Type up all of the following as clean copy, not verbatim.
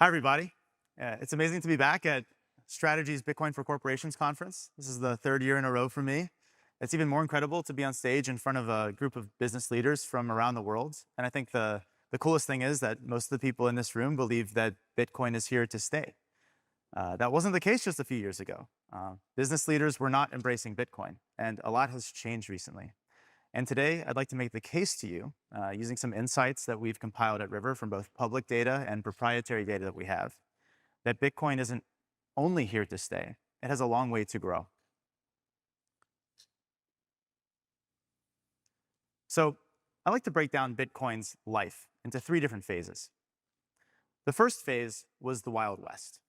Hi, everybody. It's amazing to be back at Strategy's Bitcoin for Corporations conference. This is the third year in a row for me. It's even more incredible to be on stage in front of a group of business leaders from around the world. And I think the coolest thing is that most of the people in this room believe that Bitcoin is here to stay. That wasn't the case just a few years ago. Business leaders were not embracing Bitcoin, and a lot has changed recently. And today, I'd like to make the case to you, using some insights that we've compiled at River from both public data and proprietary data that we have, that Bitcoin isn't only here to stay. It has a long way to grow. So I like to break down Bitcoin's life into three different phases. The first phase was the Wild West.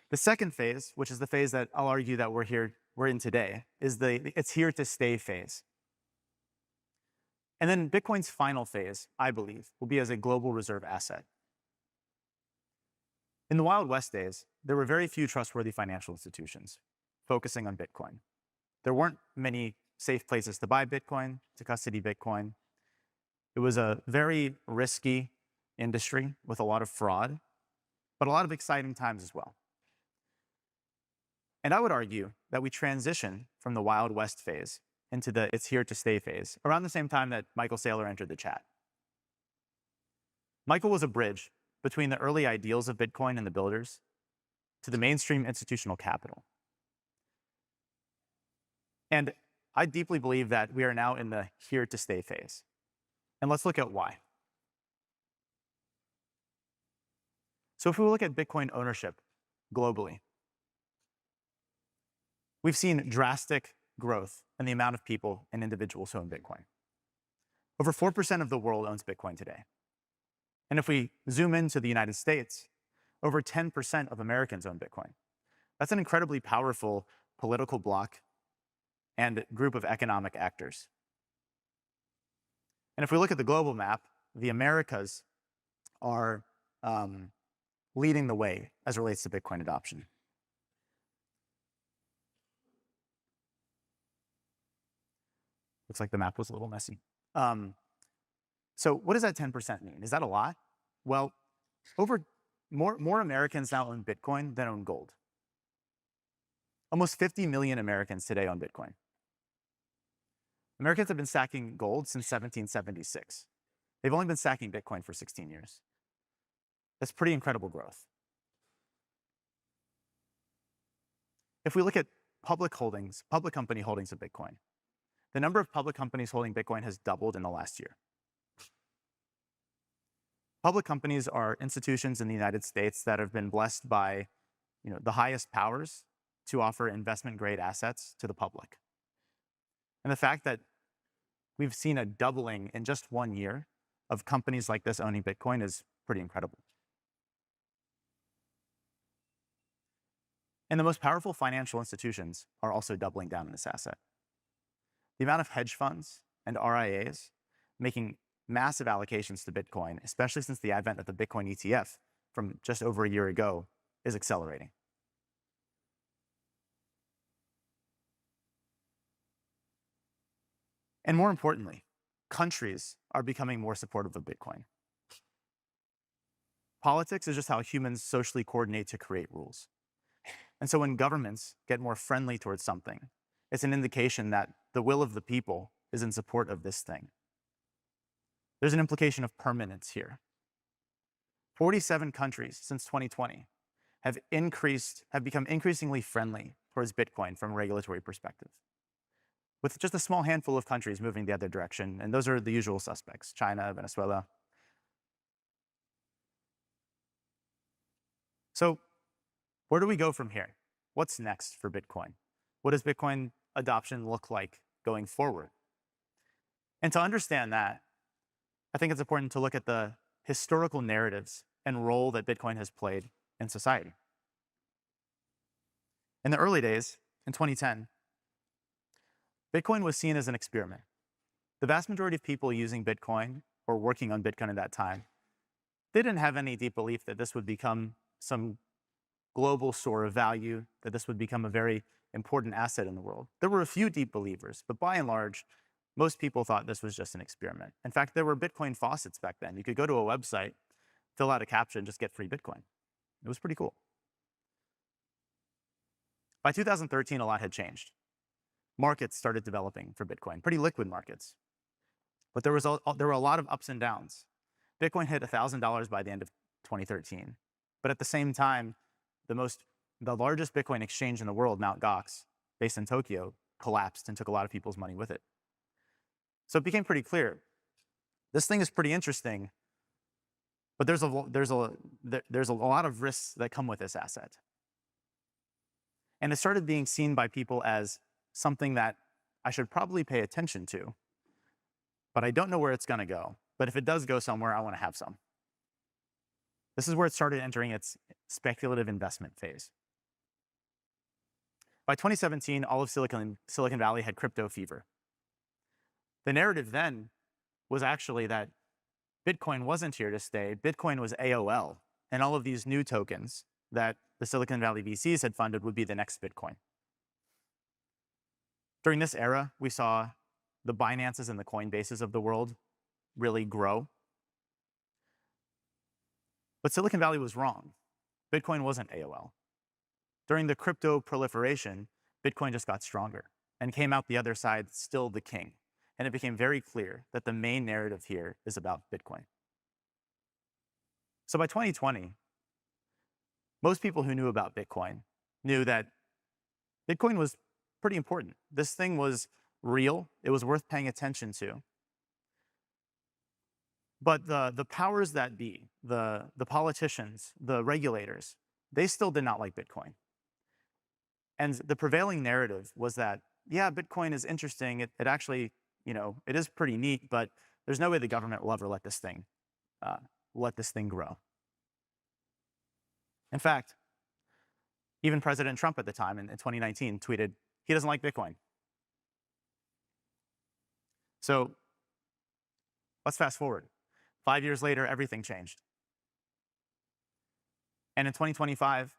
The second phase, which is the phase that I'll argue that we're in today, is the it's here to stay phase. And then Bitcoin's final phase, I believe, will be as a global reserve asset. In the Wild West days, there were very few trustworthy financial institutions focusing on Bitcoin. There weren't many safe places to buy Bitcoin, to custody Bitcoin. It was a very risky industry with a lot of fraud, but a lot of exciting times as well. And I would argue that we transition from the Wild West phase into the it's here to stay phase around the same time that Michael Saylor entered the chat. Michael was a bridge between the early ideals of Bitcoin and the builders to the mainstream institutional capital. And I deeply believe that we are now in the here to stay phase. And let's look at why. So if we look at Bitcoin ownership globally, we've seen drastic growth in the amount of people and individuals who own Bitcoin. Over 4% of the world owns Bitcoin today. And if we zoom into the United States, over 10% of Americans own Bitcoin. That's an incredibly powerful political bloc and group of economic actors. And if we look at the global map, the Americas are leading the way as it relates to Bitcoin adoption. Looks like the map was a little messy. So what does that 10% mean? Is that a lot? Well, more Americans now own Bitcoin than own gold. Almost 50 million Americans today own Bitcoin. Americans have been stacking gold since 1776. They've only been stacking Bitcoin for 16 years. That's pretty incredible growth. If we look at public company holdings of Bitcoin, the number of public companies holding Bitcoin has doubled in the last year. Public companies are institutions in the United States that have been blessed by the highest powers to offer investment-grade assets to the public. And the fact that we've seen a doubling in just 1 year of companies like this owning Bitcoin is pretty incredible. And the most powerful financial institutions are also doubling down on this asset. The amount of hedge funds and RIAs making massive allocations to Bitcoin, especially since the advent of the Bitcoin ETF from just over a year ago, is accelerating. And more importantly, countries are becoming more supportive of Bitcoin. Politics is just how humans socially coordinate to create rules. And so when governments get more friendly towards something, it's an indication that the will of the people is in support of this thing. There's an implication of permanence here. 47 countries since 2020 have become increasingly friendly towards Bitcoin from a regulatory perspective, with just a small handful of countries moving the other direction, and those are the usual suspects: China, Venezuela. So where do we go from here? What's next for Bitcoin? What does Bitcoin adoption look like going forward? And to understand that, I think it's important to look at the historical narratives and role that Bitcoin has played in society. In the early days, in 2010, Bitcoin was seen as an experiment. The vast majority of people using Bitcoin or working on Bitcoin at that time, they didn't have any deep belief that this would become some global store of value, that this would become a very important asset in the world. There were a few deep believers, but by and large, most people thought this was just an experiment. In fact, there were Bitcoin faucets back then. You could go to a website fill out a CAPTCHA and just get free Bitcoin. It was pretty cool. By 2013, a lot had changed. Markets started developing for Bitcoin, pretty liquid markets. But there were a lot of ups and downs. Bitcoin hit $1,000 by the end of 2013. But at the same time, the largest Bitcoin exchange in the world, Mt. Gox, based in Tokyo, collapsed and took a lot of people's money with it. So it became pretty clear. This thing is pretty interesting, but there's a lot of risks that come with this asset. And it started being seen by people as something that I should probably pay attention to, but I don't know where it's going to go. But if it does go somewhere, I want to have some. This is where it started entering its speculative investment phase. By 2017, all of Silicon Valley had crypto fever. The narrative then was actually that Bitcoin wasn't here to stay. Bitcoin was AOL, and all of these new tokens that the Silicon Valley VCs had funded would be the next Bitcoin. During this era, we saw the Binances and the Coinbases of the world really grow. But Silicon Valley was wrong. Bitcoin wasn't AOL. During the crypto proliferation, Bitcoin just got stronger and came out the other side still the king. And it became very clear that the main narrative here is about Bitcoin. So by 2020, most people who knew about Bitcoin knew that Bitcoin was pretty important. This thing was real. It was worth paying attention to. But the powers that be, the politicians, the regulators, they still did not like Bitcoin. And the prevailing narrative was that, yeah, Bitcoin is interesting. It actually, it is pretty neat, but there's no way the government will ever let this thing grow. In fact, even President Trump at the time in 2019 tweeted, he doesn't like Bitcoin. So let's fast forward. 5 years later, everything changed. And in 2025,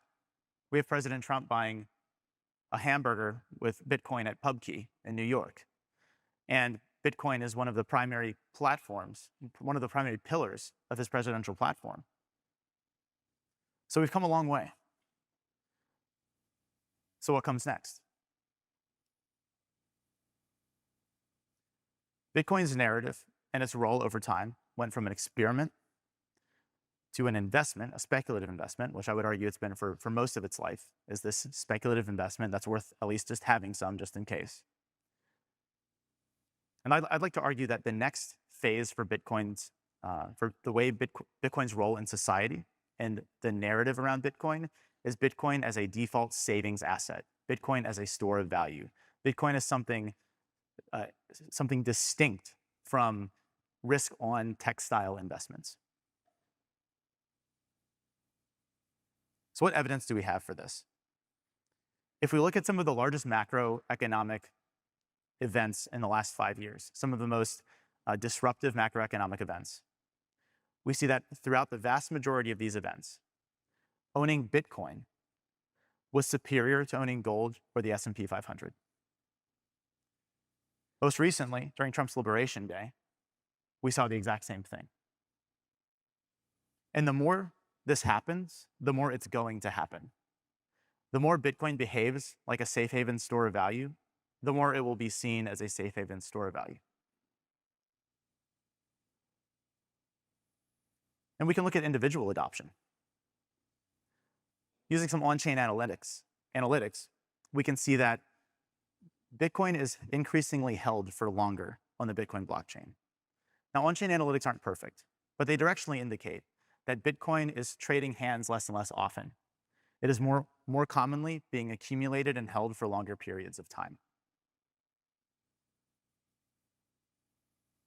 we have President Trump buying a hamburger with Bitcoin at PubKey in New York. And Bitcoin is one of the primary platforms, one of the primary pillars of his presidential platform. So we've come a long way. So what comes next? Bitcoin's narrative and its role over time went from an experiment to an investment, a speculative investment, which I would argue it's been for most of its life, is this speculative investment that's worth at least just having some just in case. And I'd like to argue that the next phase for for the way Bitcoin's role in society and the narrative around Bitcoin is Bitcoin as a default savings asset, Bitcoin as a store of value. Bitcoin is something distinct from risk-on textile investments. So what evidence do we have for this? If we look at some of the largest macroeconomic events in the last 5 years, some of the most disruptive macroeconomic events, we see that throughout the vast majority of these events, owning Bitcoin was superior to owning gold or the S&P 500. Most recently, during Trump's Liberation Day, we saw the exact same thing. And the more this happens, the more it's going to happen. The more Bitcoin behaves like a safe haven store of value, the more it will be seen as a safe haven store of value. And we can look at individual adoption. Using some on-chain analytics, we can see that Bitcoin is increasingly held for longer on the Bitcoin blockchain. Now, on-chain analytics aren't perfect, but they directionally indicate that Bitcoin is trading hands less and less often. It is more commonly being accumulated and held for longer periods of time.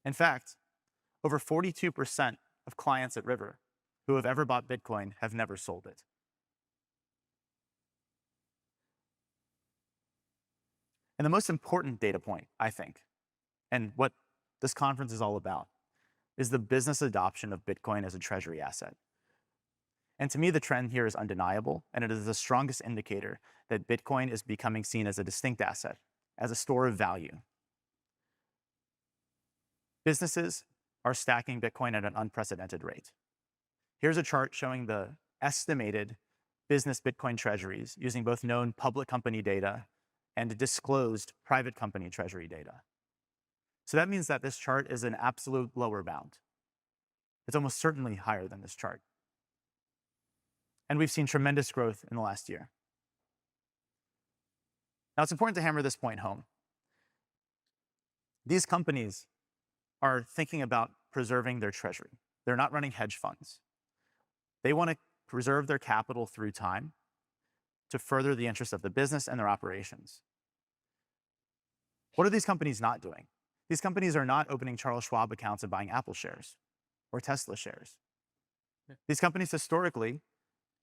In fact, over 42% of clients at River who have ever bought Bitcoin have never sold it. And the most important data point, I think, and what this conference is all about, is the business adoption of Bitcoin as a treasury asset. And to me, the trend here is undeniable, and it is the strongest indicator that Bitcoin is becoming seen as a distinct asset, as a store of value. Businesses are stacking Bitcoin at an unprecedented rate. Here's a chart showing the estimated business Bitcoin treasuries using both known public company data and disclosed private company treasury data. So that means that this chart is an absolute lower bound. It's almost certainly higher than this chart. And we've seen tremendous growth in the last year. Now, it's important to hammer this point home. These companies are thinking about preserving their treasury. They're not running hedge funds. They want to preserve their capital through time to further the interests of the business and their operations. What are these companies not doing? These companies are not opening Charles Schwab accounts and buying Apple shares or Tesla shares. These companies historically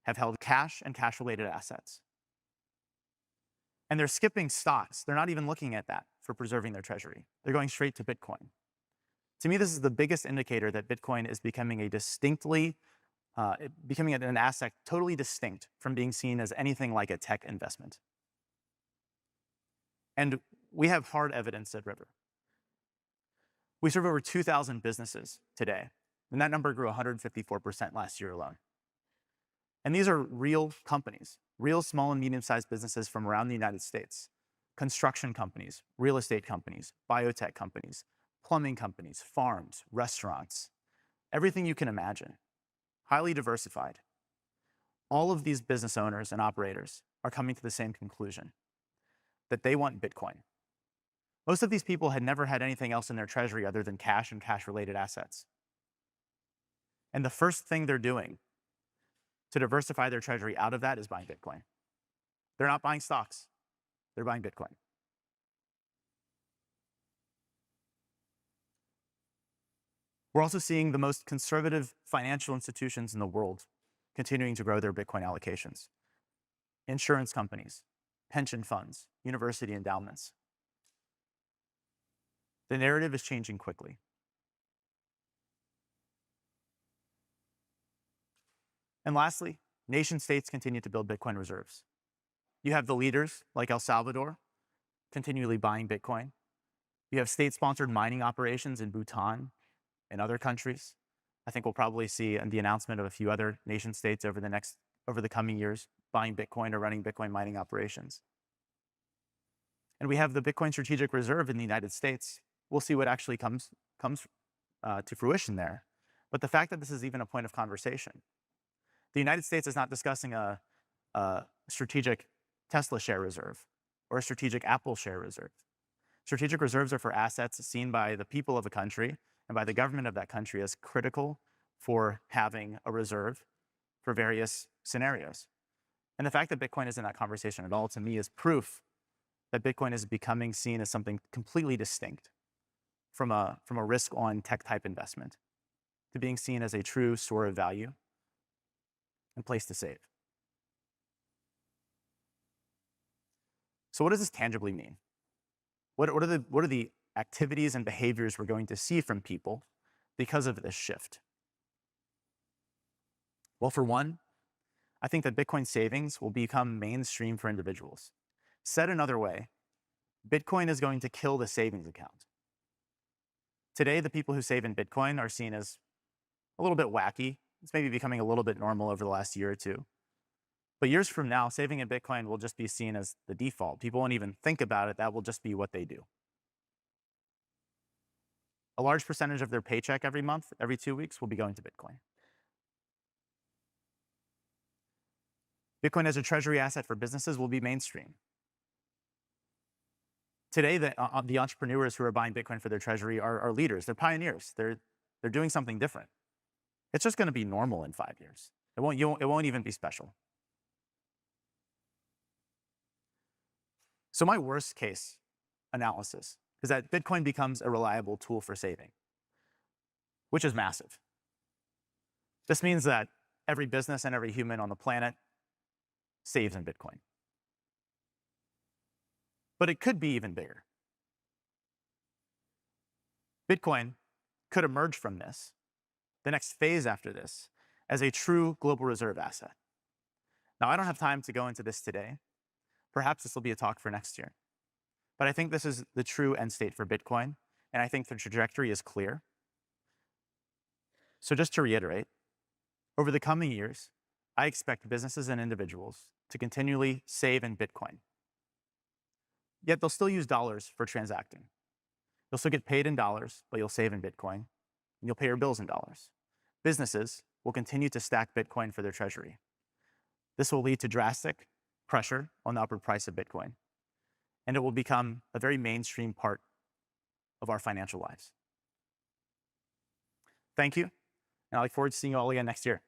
have held cash and cash-related assets. And they're skipping stocks. They're not even looking at that for preserving their treasury. They're going straight to Bitcoin. To me, this is the biggest indicator that Bitcoin is becoming an asset totally distinct from being seen as anything like a tech investment. And we have hard evidence at River. We serve over 2,000 businesses today, and that number grew 154% last year alone. And these are real companies, real small and medium-sized businesses from around the United States, construction companies, real estate companies, biotech companies, plumbing companies, farms, restaurants, everything you can imagine, highly diversified. All of these business owners and operators are coming to the same conclusion, that they want Bitcoin. Most of these people had never had anything else in their treasury other than cash and cash-related assets. And the first thing they're doing to diversify their treasury out of that is buying Bitcoin. They're not buying stocks. They're buying Bitcoin. We're also seeing the most conservative financial institutions in the world continuing to grow their Bitcoin allocations. Insurance companies, pension funds, university endowments. The narrative is changing quickly. And lastly, nation states continue to build Bitcoin reserves. You have the leaders like El Salvador continually buying Bitcoin. You have state-sponsored mining operations in Bhutan and other countries. I think we'll probably see the announcement of a few other nation states over the coming years buying Bitcoin or running Bitcoin mining operations. And we have the Bitcoin Strategic Reserve in the United States. We'll see what actually comes to fruition there. But the fact that this is even a point of conversation. The United States is not discussing a strategic Tesla share reserve or a strategic Apple share reserve. Strategic reserves are for assets seen by the people of a country and by the government of that country as critical for having a reserve for various scenarios. And the fact that Bitcoin is in that conversation at all, to me, is proof that Bitcoin is becoming seen as something completely distinct from a risk-on tech-type investment to being seen as a true store of value and place to save. So what does this tangibly mean? What are the activities and behaviors we're going to see from people because of this shift? Well, for one, I think that Bitcoin savings will become mainstream for individuals. Said another way, Bitcoin is going to kill the savings account. Today, the people who save in Bitcoin are seen as a little bit wacky. It's maybe becoming a little bit normal over the last year or two. But years from now, saving in Bitcoin will just be seen as the default. People won't even think about it. That will just be what they do. A large percentage of their paycheck every month, every 2 weeks, will be going to Bitcoin. Bitcoin as a treasury asset for businesses will be mainstream. Today, the entrepreneurs who are buying Bitcoin for their treasury are leaders. They're pioneers. They're doing something different. It's just going to be normal in 5 years. It won't even be special. So my worst case analysis is that Bitcoin becomes a reliable tool for saving, which is massive. This means that every business and every human on the planet saves in Bitcoin. But it could be even bigger. Bitcoin could emerge from this, the next phase after this, as a true global reserve asset. Now, I don't have time to go into this today. Perhaps this will be a talk for next year. But I think this is the true end state for Bitcoin, and I think the trajectory is clear. So just to reiterate, Over the coming years, I expect businesses and individuals to continually save in Bitcoin. Yet they'll still use dollars for transacting. You'll still get paid in dollars, but you'll save in Bitcoin, and you'll pay your bills in dollars. Businesses will continue to stack Bitcoin for their treasury. This will lead to drastic pressure on the upward price of Bitcoin, and it will become a very mainstream part of our financial lives. Thank you, and I look forward to seeing you all again next year.